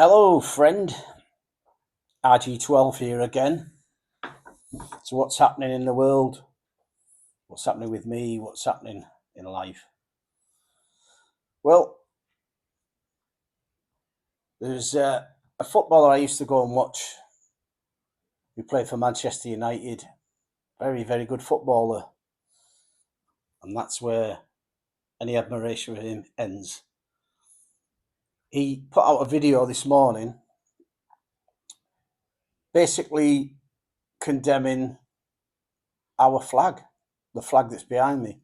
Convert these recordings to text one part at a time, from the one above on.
Hello, friend. RG12 here again. So, what's happening in the world? What's happening with me? What's happening in life? Well, there's a footballer I used to go and watch who played for Manchester United. Very, very good footballer. And that's where any admiration for him ends. He put out a video this morning basically condemning our flag, the flag that's behind me.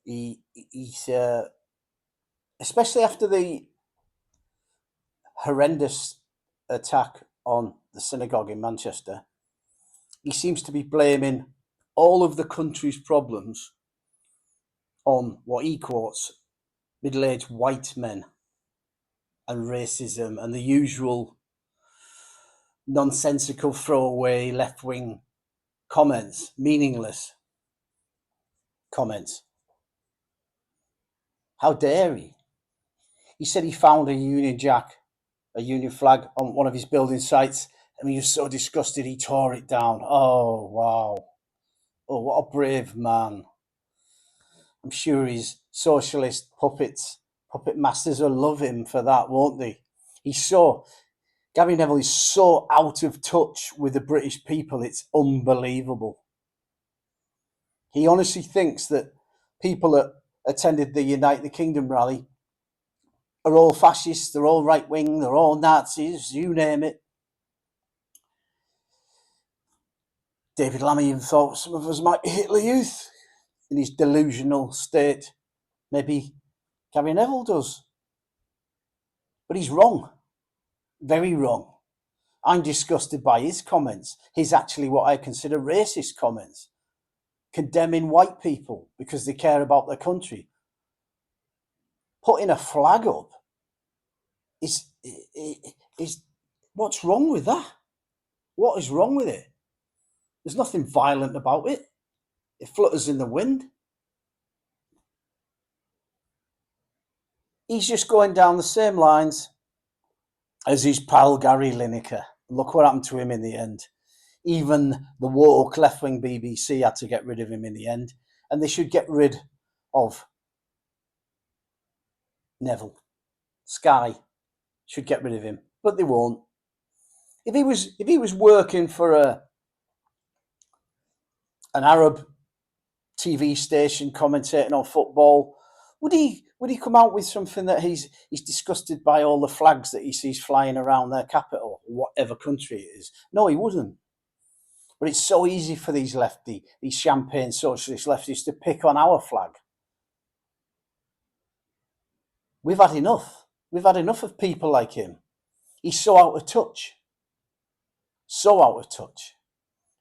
He's especially after the horrendous attack on the synagogue in Manchester, he seems to be blaming all of the country's problems on what he quotes middle-aged white men and racism and the usual nonsensical throwaway left-wing comments, meaningless comments. How dare he? He said he found a Union Jack, a Union flag on one of his building sites, and he was so disgusted he tore it down. Oh, wow. Oh, what a brave man. I'm sure his socialist puppet masters will love him for that, won't they? Gary Neville is so out of touch with the British people, it's unbelievable. He honestly thinks that people that attended the United Kingdom rally are all fascists, they're all right wing, they're all Nazis, you name it. David Lammy even thought some of us might be Hitler Youth in his delusional state. Maybe Gary Neville does. But he's wrong. Very wrong. I'm disgusted by his comments. He's actually what I consider racist comments, condemning white people because they care about their country. Putting a flag up is what's wrong with that? What is wrong with it? There's nothing violent about it. It flutters in the wind. He's just going down the same lines as his pal Gary Lineker. Look what happened to him in the end. Even the woke left-wing BBC had to get rid of him in the end, and they should get rid of Neville. Sky should get rid of him, but they won't. If he was working for an Arab TV station commentating on football, would he come out with something that he's disgusted by all the flags that he sees flying around their capital, whatever country it is? No, he wouldn't. But it's so easy for these champagne socialist lefties to pick on our flag. We've had enough. We've had enough of people like him. He's so out of touch. So out of touch.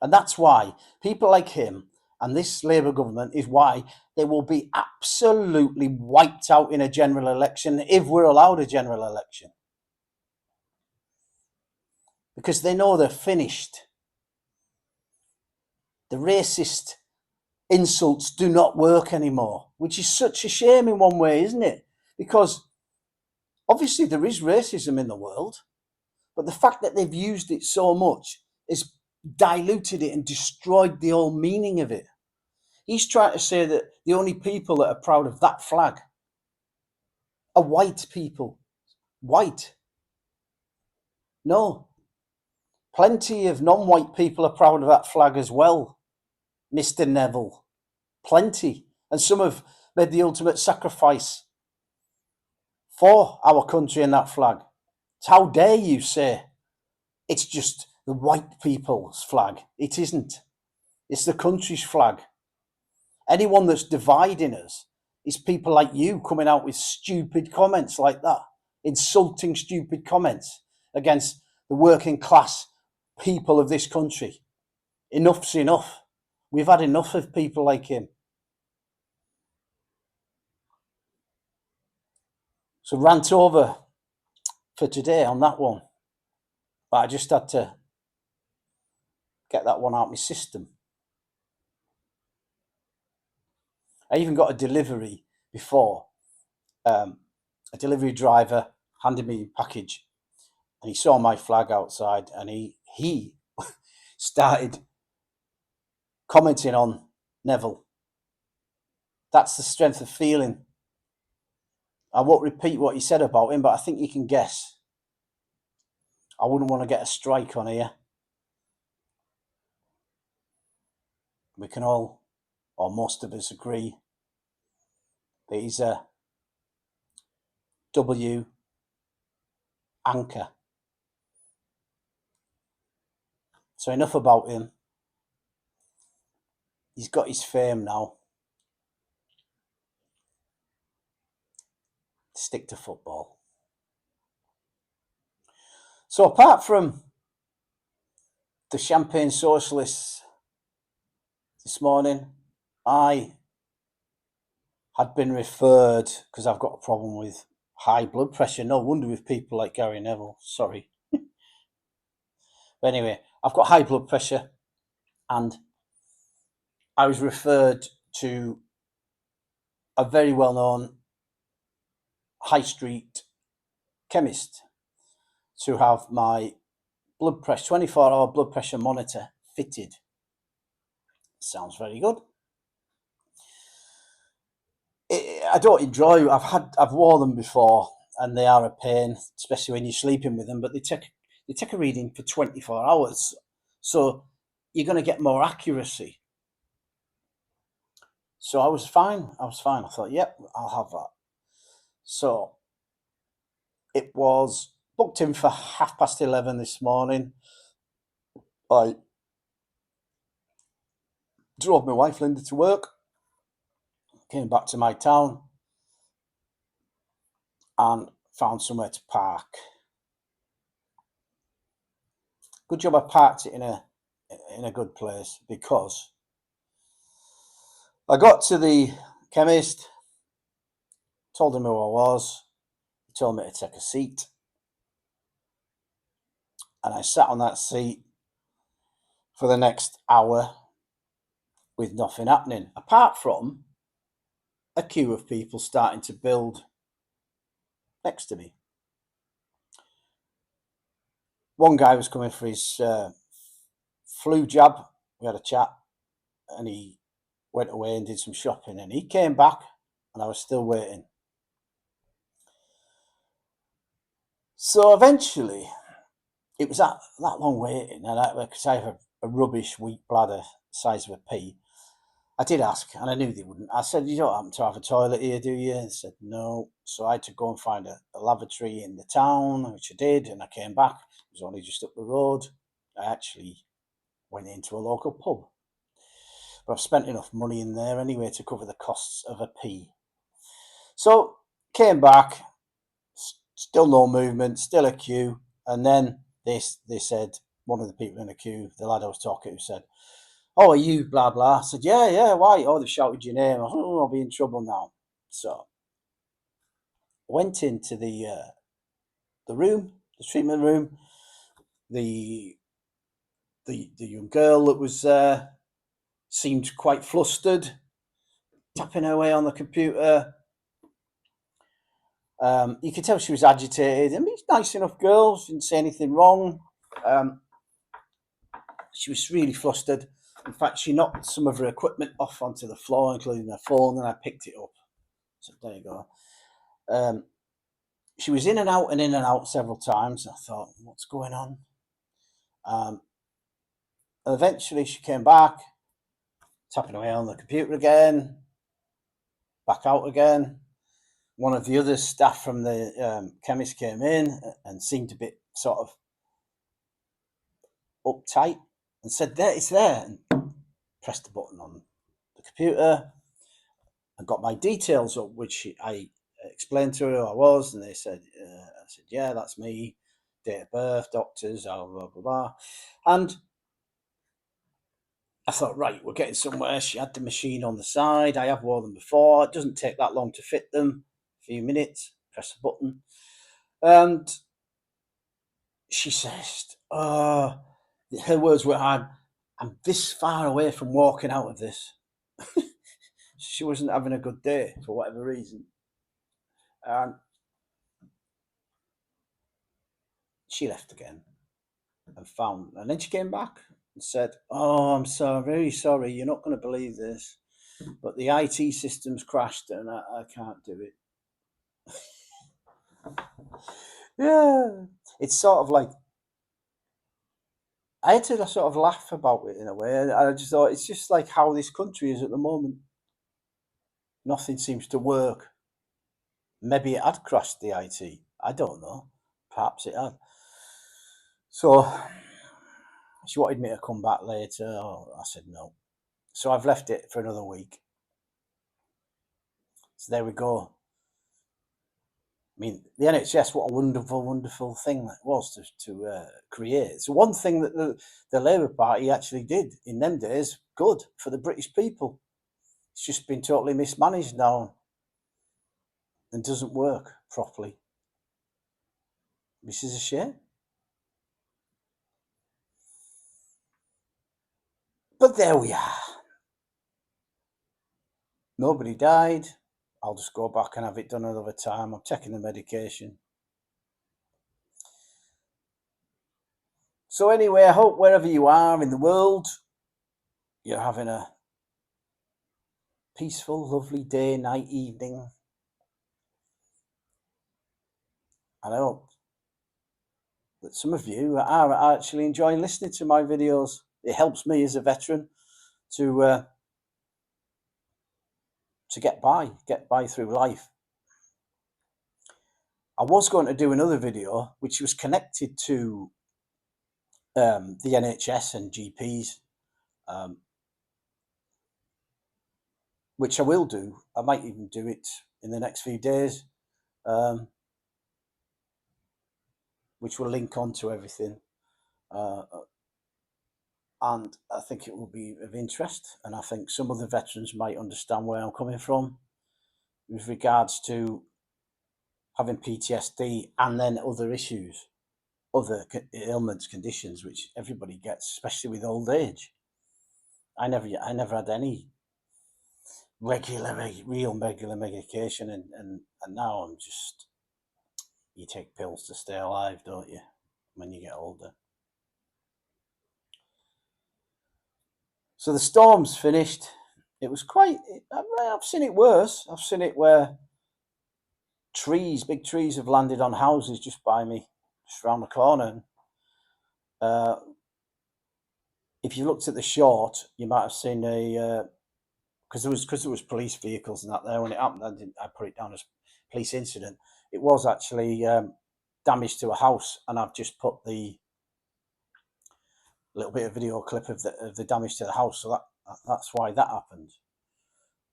And that's why people like him and this Labour government is why they will be absolutely wiped out in a general election if we're allowed a general election. Because they know they're finished. The racist insults do not work anymore, which is such a shame in one way, isn't it? Because obviously there is racism in the world, but the fact that they've used it so much has diluted it and destroyed the whole meaning of it. He's trying to say that the only people that are proud of that flag are white people. White. No. Plenty of non-white people are proud of that flag as well, Mr. Neville. Plenty. And some have made the ultimate sacrifice for our country and that flag. How dare you say it's just the white people's flag? It isn't. It's the country's flag. Anyone that's dividing us is people like you coming out with stupid comments like that, insulting stupid comments against the working class people of this country. Enough's enough. We've had enough of people like him. So rant over for today on that one. But I just had to get that one out of my system. I even got a delivery before, a a delivery driver handed me a package, and he saw my flag outside, and he started commenting on Neville. That's the strength of feeling. I won't repeat what he said about him, but I think you can guess. I wouldn't want to get a strike on here. We can all, or most of us, agree that he's a W anchor. So enough about him. He's got his fame now. Stick to football. So apart from the champagne socialists this morning, I had been referred, because I've got a problem with high blood pressure. No wonder with people like Gary Neville. Sorry. But anyway, I've got high blood pressure, and I was referred to a very well-known high street chemist to have my blood pressure, 24-hour blood pressure monitor fitted. Sounds very good. I don't enjoy. I've worn them before, and they are a pain, especially when you're sleeping with them. But they take a reading for 24 hours, so you're going to get more accuracy. So I was fine. I thought, yep, I'll have that. So it was booked in for 11:30 this morning. I drove my wife Linda to work, came back to my town, and found somewhere to park. Good job I parked it in a good place, because I got to the chemist, told him who I was, he told me to take a seat, and I sat on that seat for the next hour with nothing happening, apart from a queue of people starting to build next to me. One guy was coming for his flu jab. We had a chat, and he went away and did some shopping, and he came back, and I was still waiting. So eventually, it was that long waiting, and because I have a rubbish weak bladder size of a pea, I did ask, and I knew they wouldn't. I said, "You don't happen to have a toilet here, do you?" And they said, "No." So I had to go and find a lavatory in the town, which I did, and I came back. It was only just up the road. I actually went into a local pub, but I've spent enough money in there anyway to cover the costs of a pee. So came back, still no movement, still a queue, and then they said, one of the people in the queue, the lad I was talking to, said, "Oh, are you blah blah?" I said, yeah, why? "Oh, they shouted your name." I thought, "Oh, I'll be in trouble now." So went into the room, the treatment room. The young girl that was there seemed quite flustered, tapping away on the computer. You could tell she was agitated. I mean, nice enough girl. She didn't say anything wrong. She was really flustered. In fact, she knocked some of her equipment off onto the floor, including her phone, and I picked it up. So there you go. She was in and out several times. I thought, what's going on? Eventually, she came back, tapping away on the computer again, back out again. One of the other staff from the chemist came in and seemed a bit sort of uptight and said, "There, it's there," and pressed the button on the computer and got my details up, which I explained to her who I was, and they said, I said, "Yeah, that's me, date of birth, doctors, blah, blah, blah, blah." And I thought, right, we're getting somewhere. She had the machine on the side. I have worn them before. It doesn't take that long to fit them. A few minutes, press the button. And she says, her words were, I'm this far away from walking out of this." She wasn't having a good day for whatever reason. She left again and then she came back and said, "Oh, I'm so very sorry. You're not going to believe this, but the IT system's crashed and I can't do it." Yeah, it's sort of like I had to sort of laugh about it in a way. And I just thought it's just like how this country is at the moment. Nothing seems to work. Maybe it had crashed the IT. I don't know. Perhaps it had. So she wanted me to come back later. Oh, I said no. So I've left it for another week. So there we go. I mean, the NHS, what a wonderful, wonderful thing that was to create. It's one thing that the Labour Party actually did in them days, good for the British people. It's just been totally mismanaged now and doesn't work properly, which is a shame. But there we are. Nobody died. I'll just go back and have it done another time. I'm taking the medication. So anyway, I hope wherever you are in the world, you're having a peaceful, lovely day, night, evening. And I hope that some of you are actually enjoying listening to my videos. It helps me as a veteran to get by through life. I was going to do another video which was connected to the NHS and GPs, which I will do. I might even do it in the next few days, which will link on to everything. And I think it will be of interest. And I think some of the veterans might understand where I'm coming from with regards to having PTSD and then other issues, other ailments, conditions, which everybody gets, especially with old age. I never had any real regular medication, and now I'm just, you take pills to stay alive, don't you, when you get older. So the storm's finished. It was quite, I've seen it worse. I've seen it where big trees have landed on houses just by me, just around the corner. If you looked at the short, you might have seen because there was police vehicles and that there when it happened. I put it down as police incident. It was actually damage to a house, and I've just put the little bit of video clip of the damage to the house. So that's why that happened.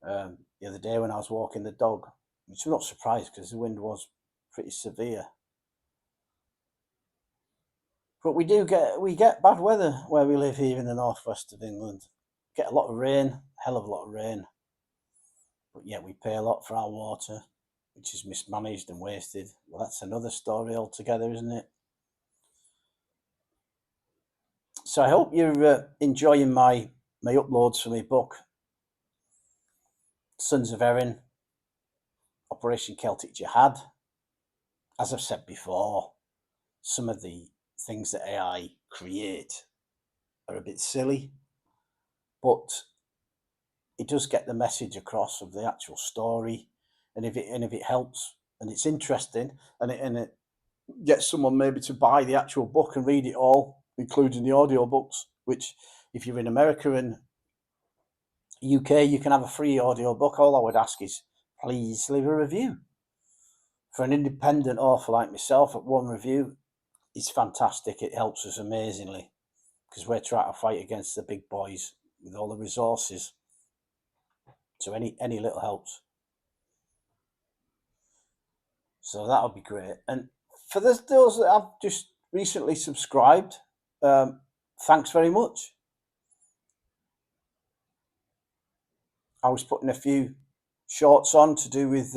The other day when I was walking the dog, which I'm not surprised because the wind was pretty severe. But we get bad weather where we live here in the northwest of England. Get a lot of rain, hell of a lot of rain. But yet we pay a lot for our water, which is mismanaged and wasted. Well, that's another story altogether, isn't it? So I hope you're enjoying my uploads for my book, Sons of Erin, Operation Celtic Jihad. As I've said before, some of the things that AI create are a bit silly, but it does get the message across of the actual story. And if it helps and it's interesting and it gets someone maybe to buy the actual book and read it all, including the audiobooks, which if you're in America and UK, you can have a free audiobook. All I would ask is please leave a review. For an independent author like myself, at one review is fantastic. It helps us amazingly because we're trying to fight against the big boys with all the resources. So any little helps. So that would be great. And for those that have just recently subscribed, thanks very much. I was putting a few shorts on to do with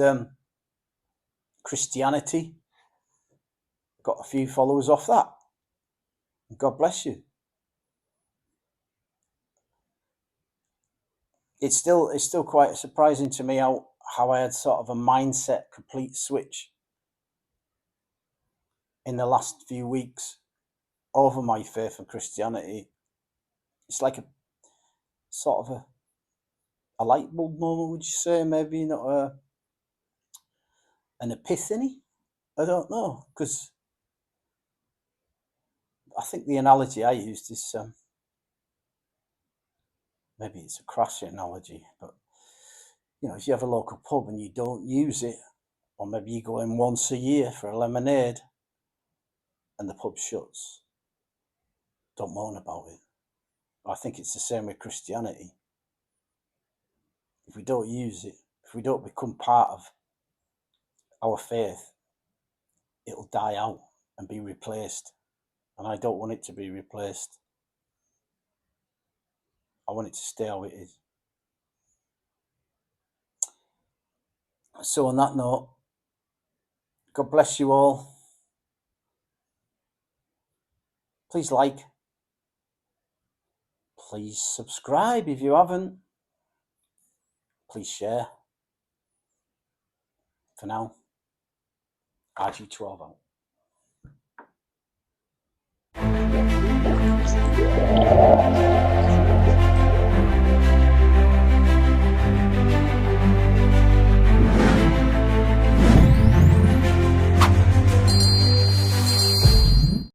Christianity. Got a few followers off that. God bless you. It's still quite surprising to me how I had sort of a mindset complete switch in the last few weeks over my faith and Christianity. It's like a sort of a light bulb moment, would you say? Maybe not an epiphany? I don't know, because I think the analogy I used is maybe it's a crass analogy, but if you have a local pub and you don't use it, or maybe you go in once a year for a lemonade and the pub shuts, don't moan about it. I think it's the same with Christianity. If we don't use it, if we don't become part of our faith, it'll die out and be replaced. And I don't want it to be replaced. I want it to stay how it is. So on that note, God bless you all. Please like. Please subscribe if you haven't. Please share. For now, RG12 out.